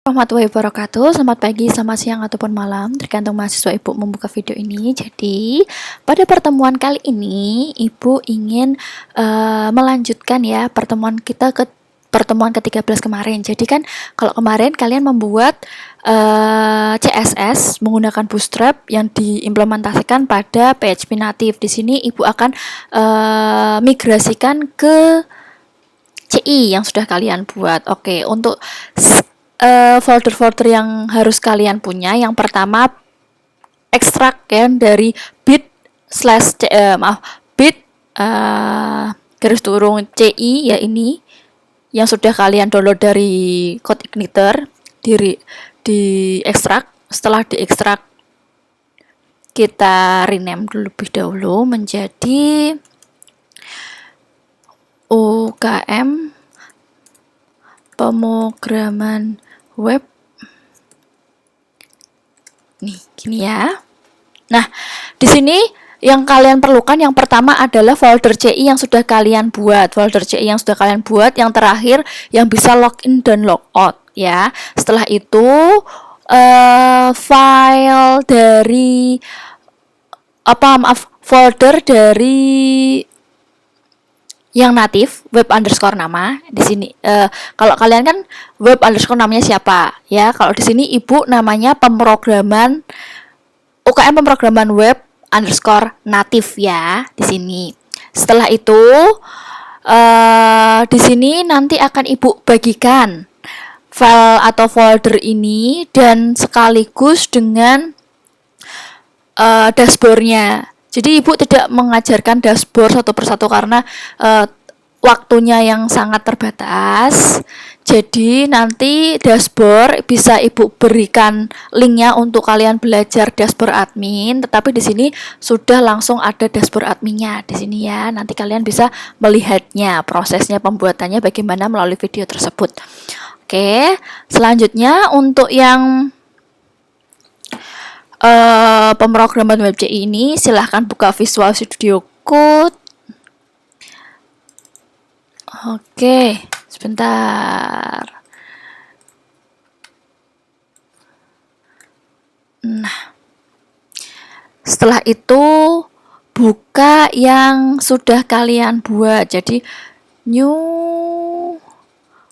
Warahmatullahi wabarakatuh. Selamat pagi, selamat siang, ataupun malam, tergantung mahasiswa Ibu membuka video ini. Jadi, pada pertemuan kali ini, Ibu ingin melanjutkan ya pertemuan kita ke pertemuan ke-13 kemarin. Jadi kan, kalau kemarin kalian membuat CSS menggunakan Bootstrap yang diimplementasikan pada PHP native. Di sini Ibu akan migrasikan ke CI yang sudah kalian buat. Oke, untuk folder-folder yang harus kalian punya, yang pertama ekstrak ya dari bit garis turun CI ya, ini yang sudah kalian download dari CodeIgniter, di ekstrak. Setelah diekstrak, kita rename dulu lebih dahulu menjadi UKM pemrograman web. Nih, gini ya. Nah, di sini yang kalian perlukan yang pertama adalah folder CI yang sudah kalian buat. Folder CI yang sudah kalian buat, yang terakhir yang bisa login dan logout ya. Setelah itu file dari folder dari yang natif web_nama di sini. Kalau kalian kan web_ namanya siapa ya? Kalau di sini Ibu namanya pemrograman UKM pemrograman web_natif ya di sini. Setelah itu di sini nanti akan Ibu bagikan file atau folder ini dan sekaligus dengan dashboardnya. Jadi Ibu tidak mengajarkan dashboard satu persatu karena waktunya yang sangat terbatas. Jadi nanti dashboard bisa Ibu berikan linknya untuk kalian belajar dashboard admin. Tetapi di sini sudah langsung ada dashboard adminnya di sini ya. Nanti kalian bisa melihatnya, prosesnya pembuatannya bagaimana melalui video tersebut. Oke, selanjutnya untuk yang pemrograman web CI ini, silahkan buka Visual Studio Code. Oke, sebentar. Nah, setelah itu buka yang sudah kalian buat. Jadi new,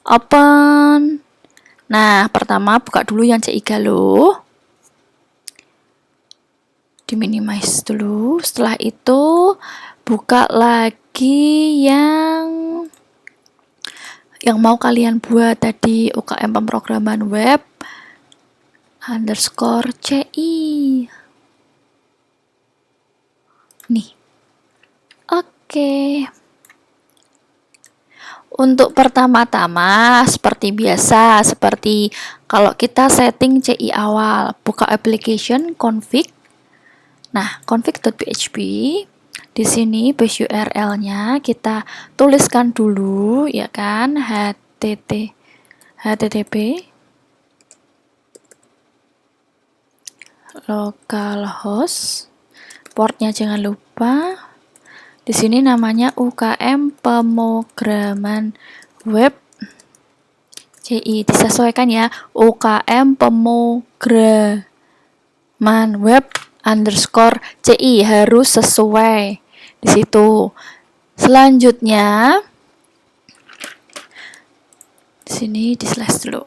open. Nah, pertama buka dulu yang CI Galuh. Diminimize dulu. Setelah itu buka lagi yang mau kalian buat tadi, UKM pemrograman web _CI. Nih. Oke. Untuk pertama-tama seperti biasa, seperti kalau kita setting CI awal, buka application config. Nah, config.php. Di sini base URL-nya kita tuliskan dulu ya kan, http localhost, portnya jangan lupa. Di sini namanya UKM pemrograman web CI, disesuaikan ya, UKM pemrograman web _CI, harus sesuai di situ. Selanjutnya di sini di slash dulu.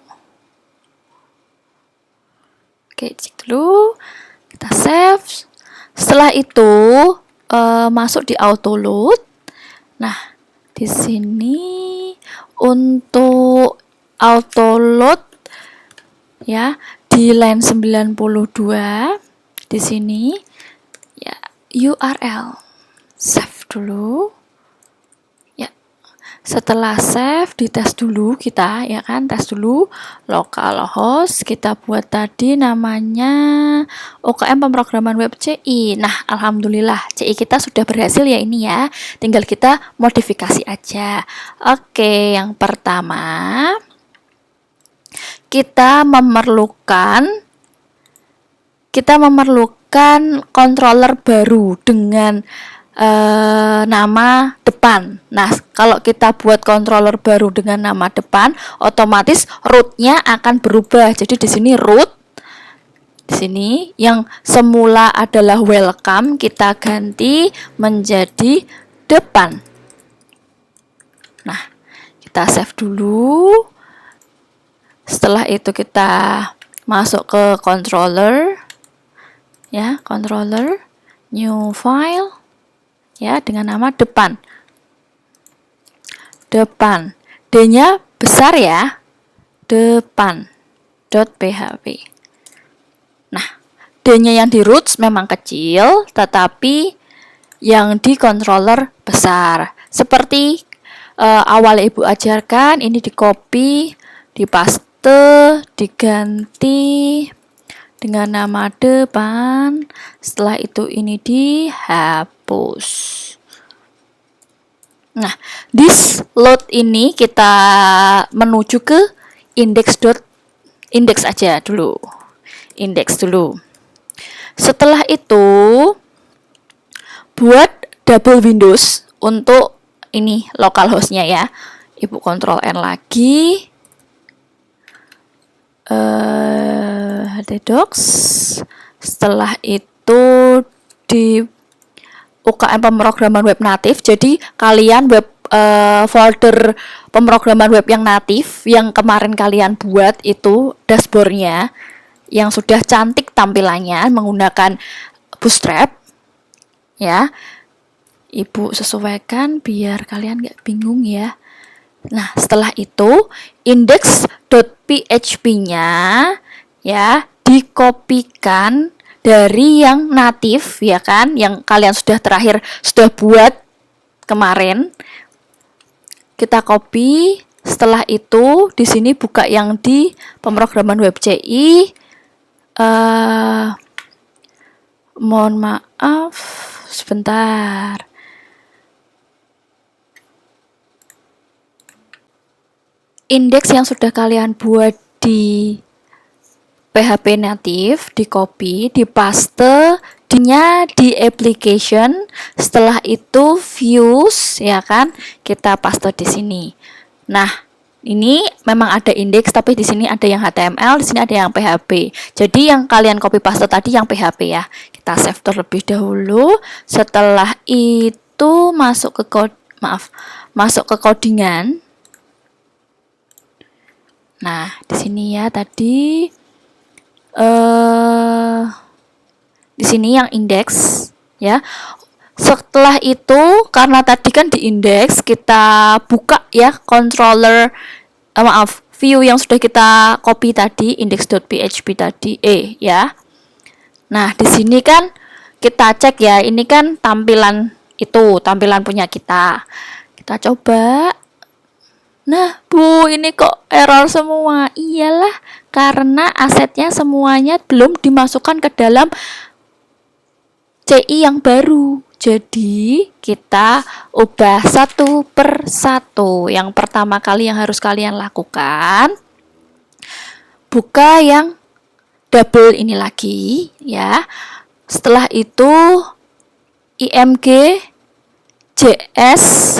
Oke, cek dulu, kita save. Setelah itu masuk di autoload. Nah, di sini untuk autoload ya di line 92 di sini ya, URL save dulu ya. Setelah save, dites dulu kita ya kan, tes dulu localhost, kita buat tadi namanya UKM pemrograman web CI. Nah, alhamdulillah CI kita sudah berhasil ya ini ya, tinggal kita modifikasi aja. Oke, yang pertama kita memerlukan controller baru dengan nama depan. Nah, kalau kita buat controller baru dengan nama depan, otomatis root-nya akan berubah. Jadi di sini root, di sini yang semula adalah welcome kita ganti menjadi depan. Nah, kita save dulu. Setelah itu kita masuk ke controller, ya, controller, new file, ya, dengan nama depan. Depan, D-nya besar ya, depan.php. Nah, D-nya yang di roots memang kecil, tetapi yang di controller besar. Seperti awal Ibu ajarkan, ini di copy, dipaste, diganti dengan nama depan. Setelah itu ini dihapus. Nah, this load ini kita menuju ke index aja dulu. Index dulu. Setelah itu buat double Windows untuk ini localhost-nya ya. Ibu Ctrl N lagi. htdocs. Setelah itu di UKM pemrograman web natif. Jadi kalian web folder pemrograman web yang natif yang kemarin kalian buat itu dashboardnya yang sudah cantik tampilannya menggunakan Bootstrap, ya. Ibu sesuaikan biar kalian nggak bingung ya. Nah, setelah itu index.php-nya ya dikopikan dari yang natif ya kan, yang kalian sudah buat kemarin. Kita copy. Setelah itu di sini buka yang di pemrograman web CI. Mohon maaf, sebentar. Indeks yang sudah kalian buat di PHP native, di copy, di paste, di application. Setelah itu views, ya kan? Kita paste di sini. Nah, ini memang ada indeks, tapi di sini ada yang HTML, di sini ada yang PHP. Jadi yang kalian copy paste tadi yang PHP ya. Kita save terlebih dahulu. Setelah itu masuk ke codingan. Nah, di sini ya tadi di sini yang indeks ya. Setelah itu karena tadi kan di indeks kita buka ya controller view yang sudah kita copy tadi index.php tadi ya. Nah, di sini kan kita cek ya, ini kan tampilan punya kita. Kita coba. Nah, Bu, ini kok error semua? Iyalah, karena asetnya semuanya belum dimasukkan ke dalam CI yang baru. Jadi, kita ubah satu per satu. Yang pertama kali yang harus kalian lakukan, buka yang double ini lagi, ya. Setelah itu, img, JS,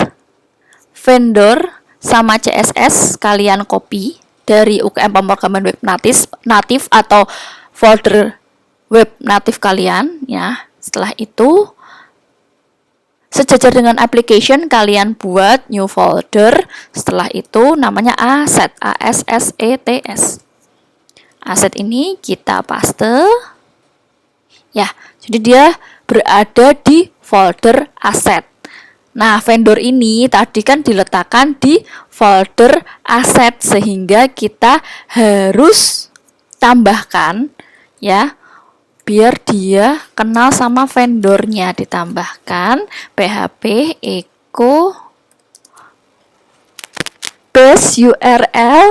vendor, sama CSS kalian copy dari UKM pemrograman web natif atau folder web natif kalian ya. Setelah itu sejajar dengan application kalian buat new folder. Setelah itu namanya asset, ASSETS. Asset ini kita paste ya. Jadi dia berada di folder asset. Nah, vendor ini tadi kan diletakkan di folder aset sehingga kita harus tambahkan ya biar dia kenal sama vendornya. Ditambahkan php echo base URL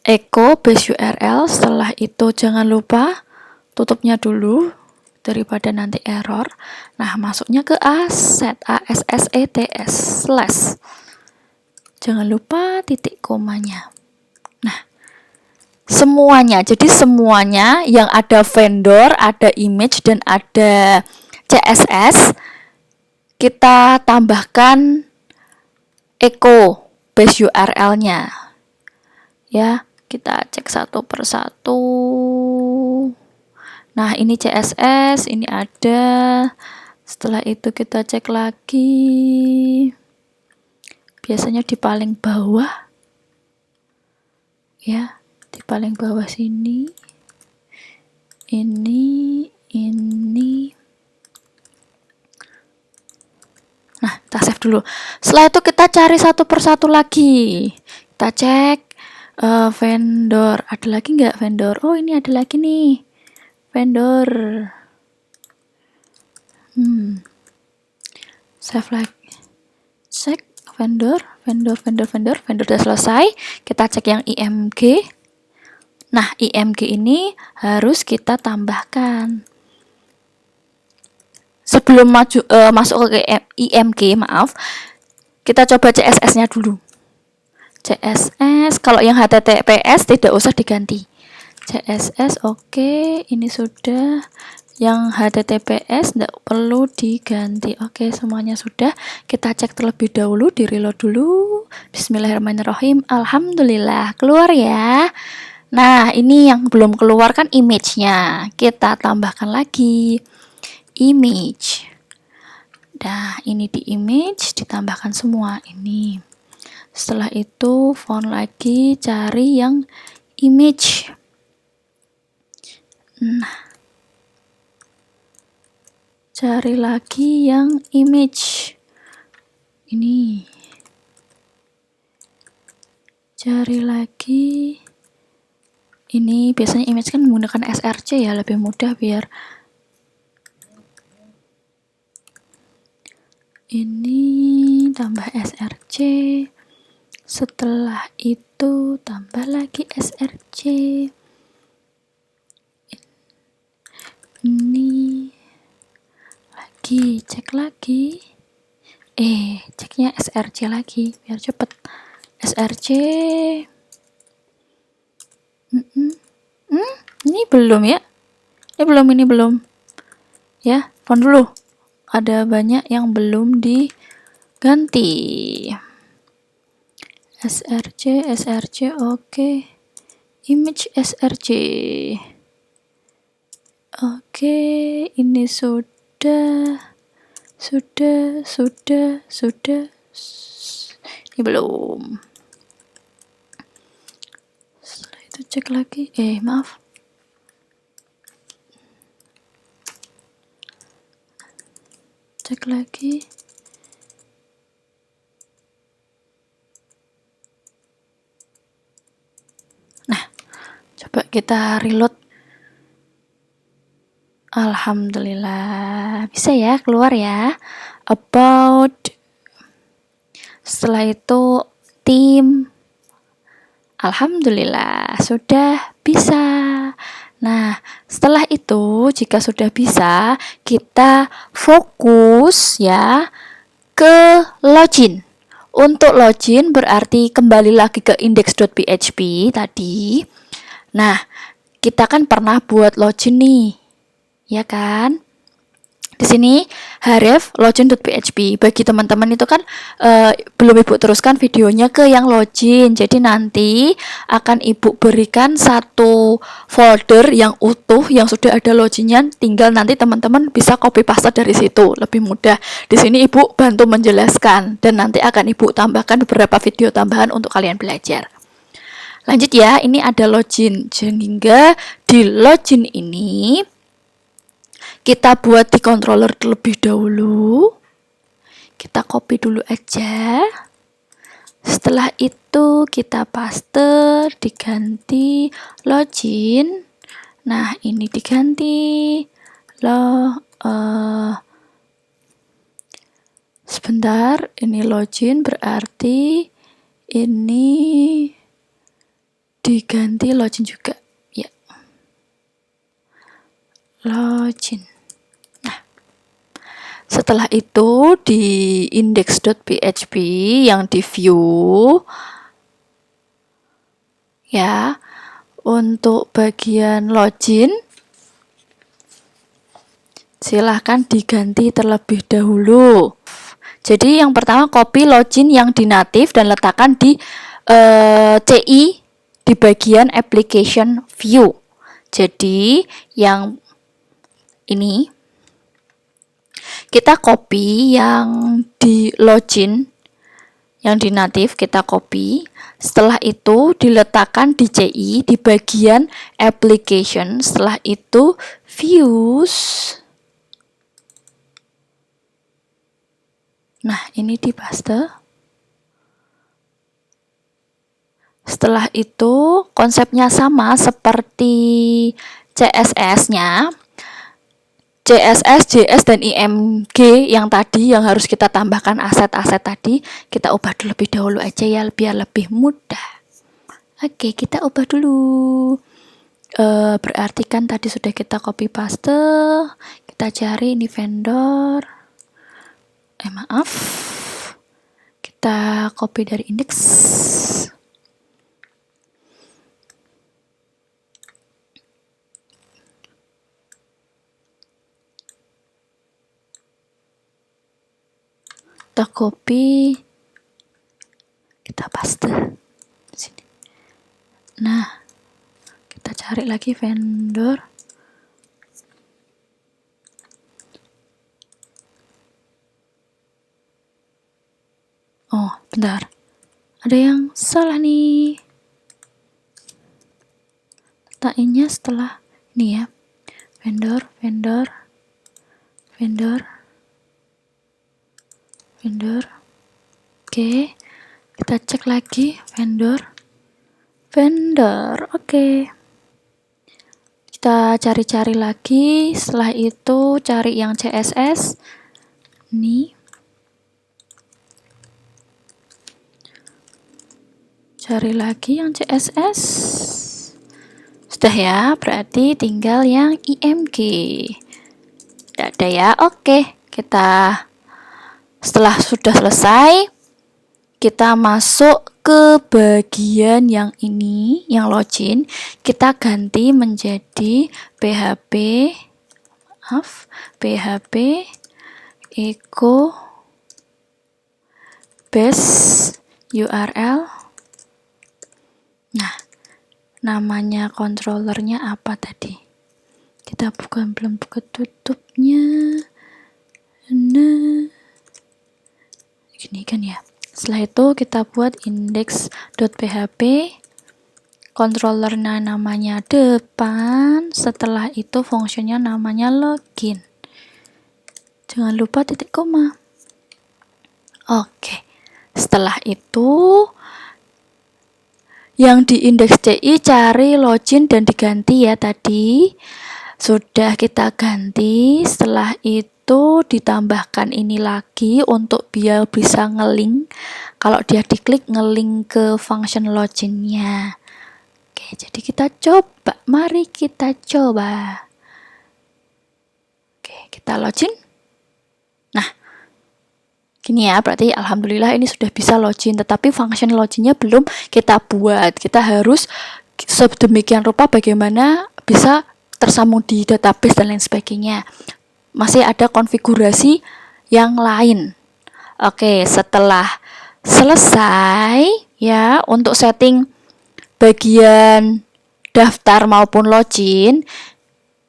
echo base URL. Setelah itu jangan lupa tutupnya dulu daripada nanti error. Nah, masuknya ke asset, ASSETS slash. Jangan lupa titik komanya. Nah, semuanya. Jadi semuanya yang ada vendor, ada image, dan ada CSS, kita tambahkan echo base URL-nya. Ya, kita cek satu persatu. Nah, ini CSS, ini ada. Setelah itu kita cek lagi. Biasanya di paling bawah. Ya, di paling bawah sini. Ini. Nah, kita save dulu. Setelah itu kita cari satu persatu lagi. Kita cek vendor. Ada lagi nggak vendor? Oh, ini ada lagi nih. Vendor. Save lagi. Cek vendor udah selesai. Kita cek yang IMG. Nah, IMG ini harus kita tambahkan. Sebelum masuk ke IMG, maaf, kita coba CSS-nya dulu. CSS, kalau yang HTTPS tidak usah diganti. CSS, oke, ini sudah. Yang HTTPS tidak perlu diganti. Oke, semuanya sudah. Kita cek terlebih dahulu, di reload dulu. Bismillahirrahmanirrahim. Alhamdulillah, keluar ya. Nah, ini yang belum keluar kan image-nya. Kita tambahkan lagi image. Nah, ini di image ditambahkan semua ini. Setelah itu font lagi, cari yang image. Nah, cari lagi yang image. Ini. Cari lagi. Ini biasanya image kan menggunakan src ya, lebih mudah biar. Ini tambah src. Setelah itu tambah lagi src. Ini lagi, cek lagi. Ceknya src lagi biar cepet. src. Ini belum ya? Ini belum. Ya, font dulu. Ada banyak yang belum diganti. src, oke. Image src. Oke, ini sudah. Ini belum. Setelah itu cek lagi. Maaf. Cek lagi. Nah, coba kita reload. Alhamdulillah, bisa ya, keluar ya. About. Setelah itu tim. Alhamdulillah, sudah bisa. Nah, setelah itu jika sudah bisa, kita fokus ya ke login. Untuk login berarti kembali lagi ke index.php tadi. Nah, kita kan pernah buat login nih. Ya kan? Di sini href login.php. Bagi teman-teman itu kan belum Ibu teruskan videonya ke yang login. Jadi nanti akan Ibu berikan satu folder yang utuh yang sudah ada loginnya. Tinggal nanti teman-teman bisa copy paste dari situ, lebih mudah. Di sini Ibu bantu menjelaskan dan nanti akan Ibu tambahkan beberapa video tambahan untuk kalian belajar. Lanjut ya, ini ada login. Sehingga di login ini kita buat di controller terlebih dahulu. Kita copy dulu aja. Setelah itu kita paste, diganti login. Nah, ini diganti sebentar, ini login berarti ini diganti login juga. Ya. Login. Setelah itu di index.php yang di view ya, Untuk bagian login, silahkan diganti terlebih dahulu. Jadi yang pertama copy login yang di native dan letakkan di CI di bagian application view. Jadi yang ini kita copy yang di login, yang di native kita copy. Setelah itu diletakkan di CI di bagian application. Setelah itu views. Nah, ini di paste. Setelah itu konsepnya sama seperti CSS-nya. CSS, JS, dan IMG yang tadi yang harus kita tambahkan aset-aset tadi, kita ubah terlebih dahulu aja ya biar lebih mudah. Oke, kita ubah dulu. Berarti kan tadi sudah kita copy paste, kita cari ini vendor. Maaf. Kita copy dari index. Kita copy, kita paste sini. Nah, kita cari lagi vendor. Oh, bentar. Ada yang salah nih. Letakinnya setelah ini ya. Vendor. Oke, kita cek lagi vendor. Oke. Kita cari-cari lagi. Setelah itu cari yang CSS. Ini. Cari lagi yang CSS. Sudah ya, berarti tinggal yang IMG. Tidak ada ya. Oke, kita setelah sudah selesai, kita masuk ke bagian yang ini, yang login. Kita ganti menjadi PHP echo base URL. Nah, namanya controllernya apa tadi? Kita belum buka tutupnya. Nah, gini kan ya. Setelah itu kita buat index.php, controllernya namanya depan, setelah itu fungsinya namanya login. Jangan lupa titik koma. Oke, setelah itu yang di indeks CI cari login dan diganti ya tadi. Sudah kita ganti, setelah itu ditambahkan ini lagi untuk biar bisa ngelink. Kalau dia diklik ngelink ke function loginnya. Oke, jadi kita coba. Mari kita coba. Oke, kita login. Nah, gini ya, berarti alhamdulillah ini sudah bisa login, tetapi function loginnya belum kita buat. Kita harus sedemikian rupa bagaimana bisa tersambung di database dan lain sebagainya. Masih ada konfigurasi yang lain. Oke, setelah selesai ya untuk setting bagian daftar maupun login.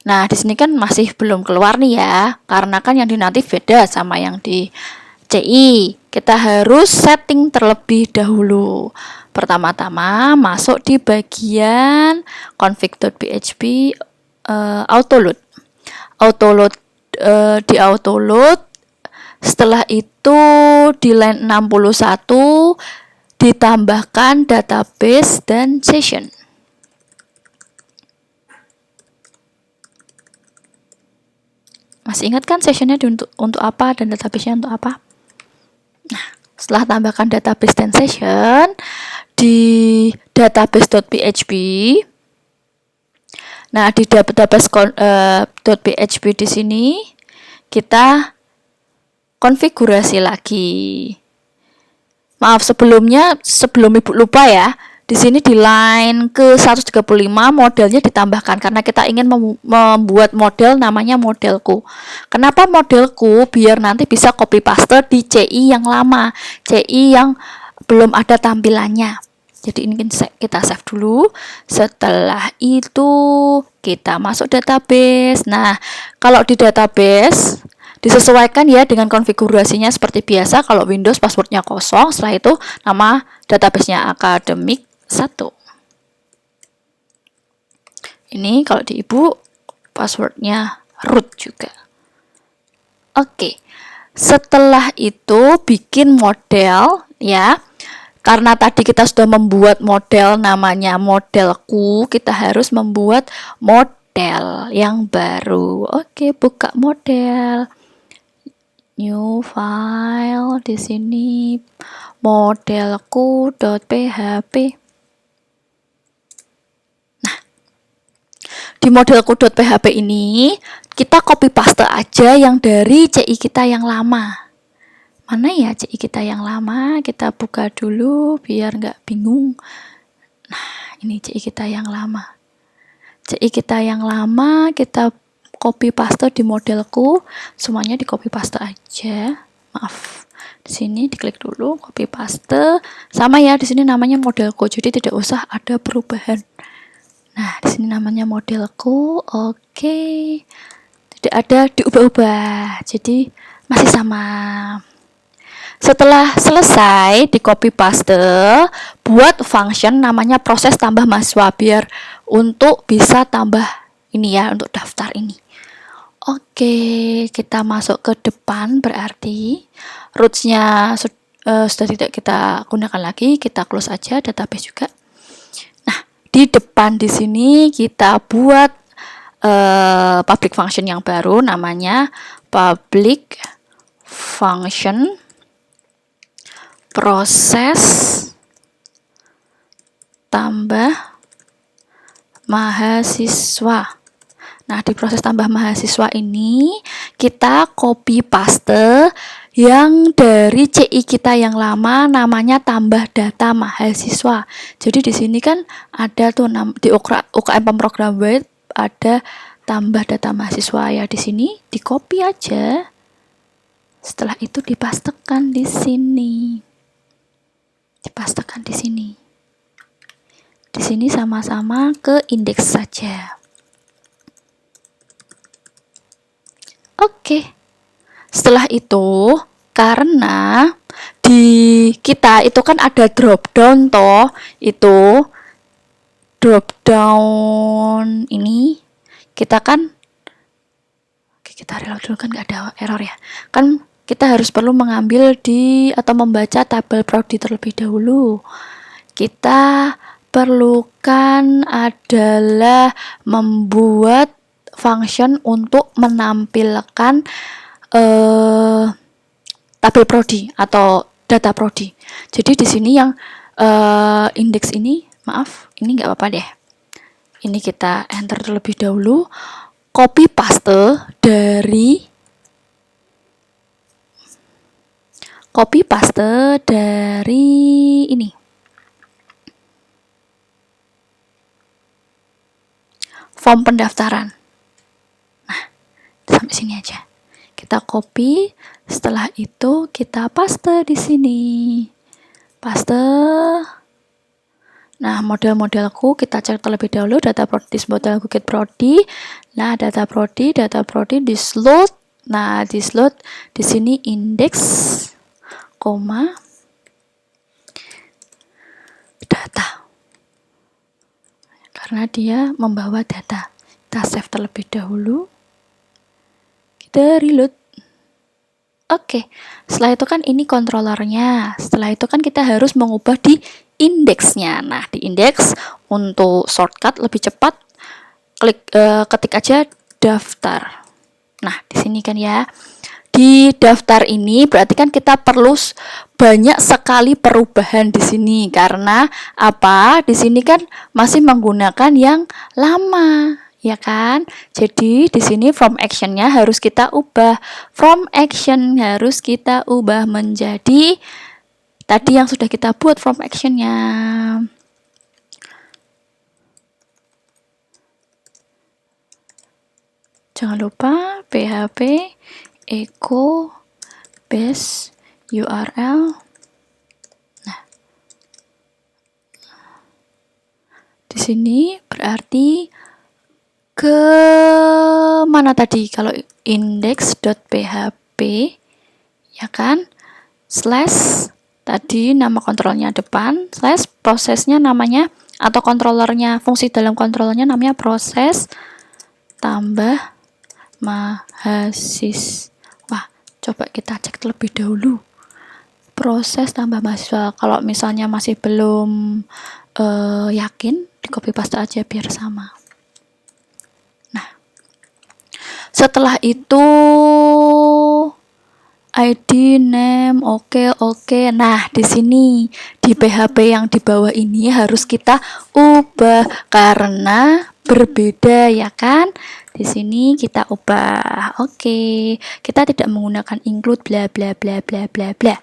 Nah, di sini kan masih belum keluar nih ya, karena kan yang di native beda sama yang di CI. Kita harus setting terlebih dahulu. Pertama-tama masuk di bagian config.php autoload. Di autoload. Setelah itu di line 61 ditambahkan database dan session. Masih ingat kan sessionnya untuk apa dan database-nya untuk apa? Nah, setelah tambahkan database dan session di database.php. Nah, di database.php di sini kita konfigurasi lagi. Maaf sebelum Ibu lupa ya, di sini di line ke 135 modelnya ditambahkan karena kita ingin membuat model namanya modelku. Kenapa modelku? Biar nanti bisa copy paste di CI yang lama, CI yang belum ada tampilannya. Jadi ini kita save dulu. Setelah itu kita masuk database. Nah, kalau di database disesuaikan ya dengan konfigurasinya seperti biasa. Kalau Windows passwordnya kosong, setelah itu nama databasenya akademik 1. Ini kalau di ibu passwordnya root juga. Oke, setelah itu bikin model ya. Karena tadi kita sudah membuat model namanya modelku, kita harus membuat model yang baru. Oke, buka model. New file, di sini modelku.php. Nah, di modelku.php ini kita copy paste aja yang dari CI kita yang lama. Mana ya CI kita yang lama? Kita buka dulu biar nggak bingung. Nah, ini CI kita yang lama. CI kita yang lama kita copy paste di modelku, semuanya di copy paste aja. Maaf, di sini diklik dulu copy paste, sama ya di sini namanya modelku, jadi tidak usah ada perubahan. Nah, di sini namanya modelku, oke, tidak ada diubah-ubah, jadi masih sama. Setelah selesai di copy paste, buat function namanya proses tambah mahasiswa biar untuk bisa tambah ini ya, untuk daftar ini. Oke, kita masuk ke depan, berarti roots-nya sudah tidak kita gunakan lagi, kita close aja database juga. Nah, di depan di sini kita buat public function yang baru namanya public function proses tambah mahasiswa. Nah, di proses tambah mahasiswa ini kita copy paste yang dari CI kita yang lama namanya tambah data mahasiswa. Jadi di sini kan ada tuh di UKM pemrogram web ada tambah data mahasiswa ya, di sini di copy aja. Setelah itu dipastekan di sini. Dipastekan di sini. Di sini sama-sama ke indeks saja. Oke, setelah itu karena di kita itu kan ada drop down toh, itu drop down ini kita kan, oke, kita reload dulu kan nggak ada error ya, kan kita harus perlu mengambil di atau membaca tabel prodi terlebih dahulu. Kita perlukan adalah membuat function untuk menampilkan tabel prodi atau data prodi. Jadi di sini yang indeks ini, maaf, ini nggak apa-apa deh. Ini kita enter terlebih dahulu, copy paste dari ini. Form pendaftaran. Sampai sini aja. Kita copy, setelah itu kita paste di sini. Paste. Nah, model-modelku kita cek terlebih dahulu, data prodi modelku get prodi. Nah, data prodi di slot. Nah, di slot di sini indeks koma data. Karena dia membawa data. Kita save terlebih dahulu. Reload. Oke, setelah itu kan ini kontrolernya. Setelah itu kan kita harus mengubah di indeksnya. Nah, di indeks untuk shortcut lebih cepat, ketik aja daftar. Nah, di sini kan ya. Di daftar ini berarti kan kita perlu banyak sekali perubahan di sini karena apa? Di sini kan masih menggunakan yang lama. Ya kan? Jadi di sini from action-nya harus kita ubah. From action harus kita ubah menjadi tadi yang sudah kita buat from action-nya. Jangan lupa php echo base URL. Nah, di sini berarti ke mana tadi? Kalau index.php ya kan, slash tadi nama kontrolnya depan, slash prosesnya namanya atau kontrolernya, fungsi dalam kontrolernya namanya proses tambah mahasiswa. Wah, coba kita cek terlebih dahulu. Proses tambah mahasiswa. Kalau misalnya masih belum yakin, di copy paste aja biar sama. Nah, setelah itu ID, name, oke. Nah, di sini di PHP yang di bawah ini harus kita ubah karena berbeda ya kan? Di sini kita ubah. Oke, kita tidak menggunakan include bla bla bla bla bla bla.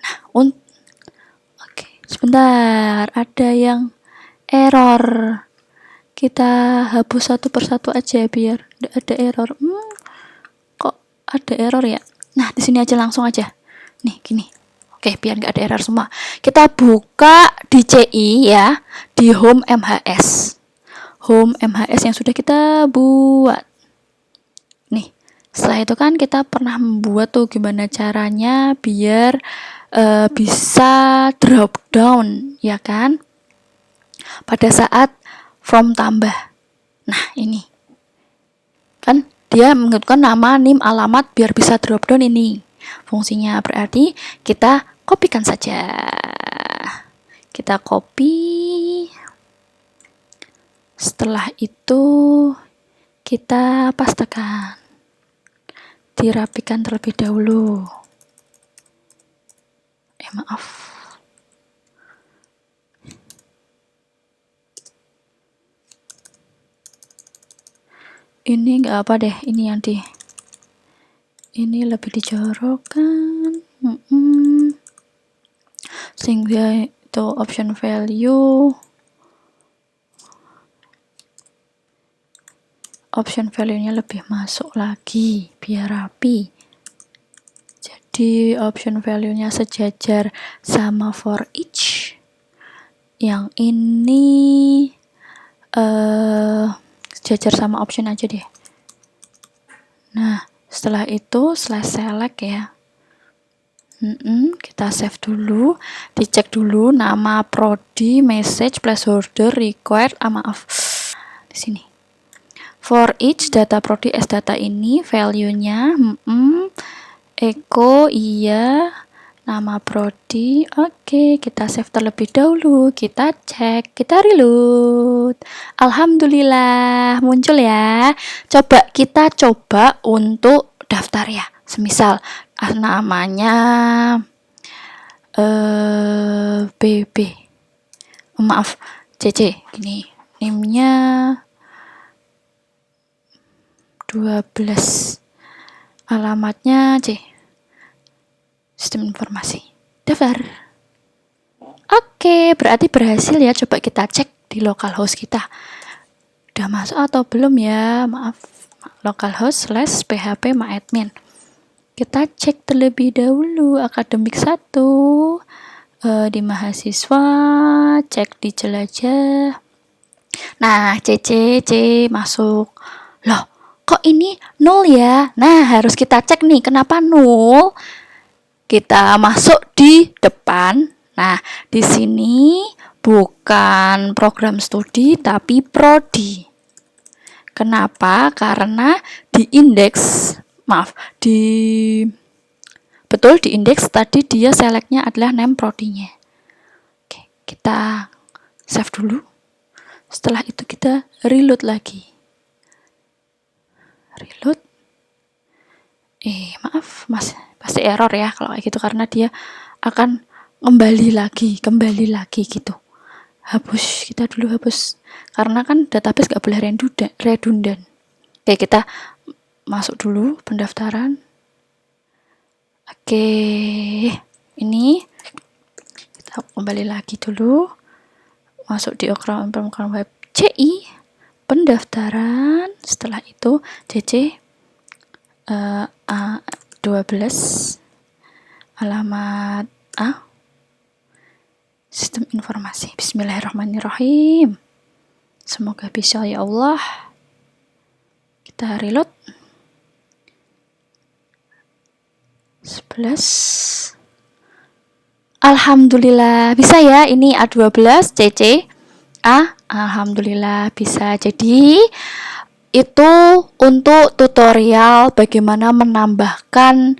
Nah, oke, sebentar, ada yang error. Kita hapus satu persatu aja biar tidak ada error. Kok ada error ya? Nah, di sini aja langsung aja. Nih, gini. Oke, biar nggak ada error semua. Kita buka di CI ya, di home MHS. Home MHS yang sudah kita buat. Nih, setelah itu kan kita pernah membuat tuh gimana caranya biar bisa drop down, ya kan? Pada saat from tambah. Nah, ini. Kan dia menggunakan nama, NIM, alamat biar bisa drop down ini. Fungsinya berarti kita kopikan saja. Kita copy. Setelah itu kita pastekan. Dirapikan terlebih dahulu. Maaf. Ini nggak apa deh, ini yang ini lebih dijorokkan. Sehingga itu option value nya lebih masuk lagi biar rapi. Jadi option value nya sejajar sama for each. Yang ini sejajar sama option aja deh. Nah, setelah itu slash select ya. Kita save dulu, dicek dulu nama prodi, message, placeholder, required, maaf di sini. For each data prodi as data ini value-nya echo iya, nama prodi. Oke, kita save terlebih dahulu, kita cek, kita reload. Alhamdulillah muncul ya. Kita coba untuk daftar ya. Semisal namanya BB, maaf CC, gini, name-nya 12, alamatnya C, sistem informasi, daftar. Oke, berarti berhasil ya. Coba kita cek di localhost kita udah masuk atau belum ya. Maaf, localhost / php myadmin. Kita cek terlebih dahulu akademik 1 di mahasiswa, cek di jelajah. Nah, C masuk. Loh, kok ini 0 ya? Nah, harus kita cek nih kenapa 0. Kita masuk di depan. Nah, di sini bukan program studi tapi prodi. Kenapa? Karena di indeks di indeks tadi dia selectnya adalah name prodinya. Oke, kita save dulu. Setelah itu kita reload lagi. Reload. Maaf, pasti error ya kalau kayak gitu karena dia akan kembali lagi gitu. Hapus, kita dulu hapus karena kan database gak boleh redundant. Oke, kita masuk dulu pendaftaran. Oke, ini kita kembali lagi dulu, masuk di permukaan web CI, pendaftaran. Setelah itu CC A12 alamat A sistem informasi. Bismillahirrahmanirrahim. Semoga bisa ya Allah. Kita reload. 11. Alhamdulillah bisa ya, ini A12 CC A. Alhamdulillah bisa. Jadi itu untuk tutorial bagaimana menambahkan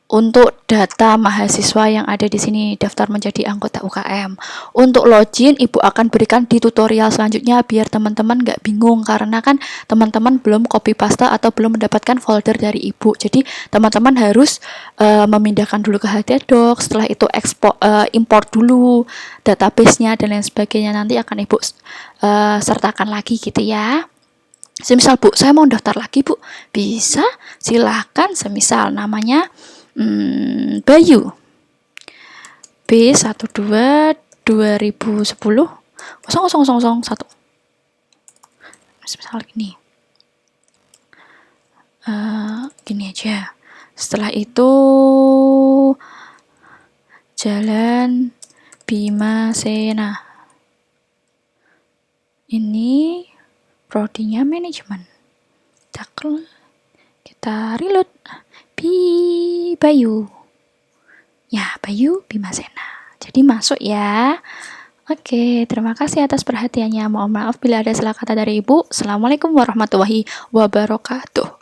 untuk data mahasiswa yang ada di sini daftar menjadi anggota UKM. Untuk login Ibu akan berikan di tutorial selanjutnya biar teman-teman nggak bingung, karena kan teman-teman belum copy paste atau belum mendapatkan folder dari Ibu. Jadi teman-teman harus memindahkan dulu ke HDDocs, setelah itu import dulu database-nya dan lain sebagainya. Nanti akan Ibu sertakan lagi gitu ya. Semisal Bu, saya mau daftar lagi Bu, bisa, silahkan. Semisal namanya Bayu B12 2010 00001. Misal gini. Gini aja. Setelah itu Jalan Bima Sena. Ini prodinya manajemen. Kita reload. Bayu. Ya, Bayu Bimasena. Jadi masuk ya. Oke, terima kasih atas perhatiannya. Mohon maaf bila ada salah kata dari Ibu. Assalamualaikum warahmatullahi wabarakatuh.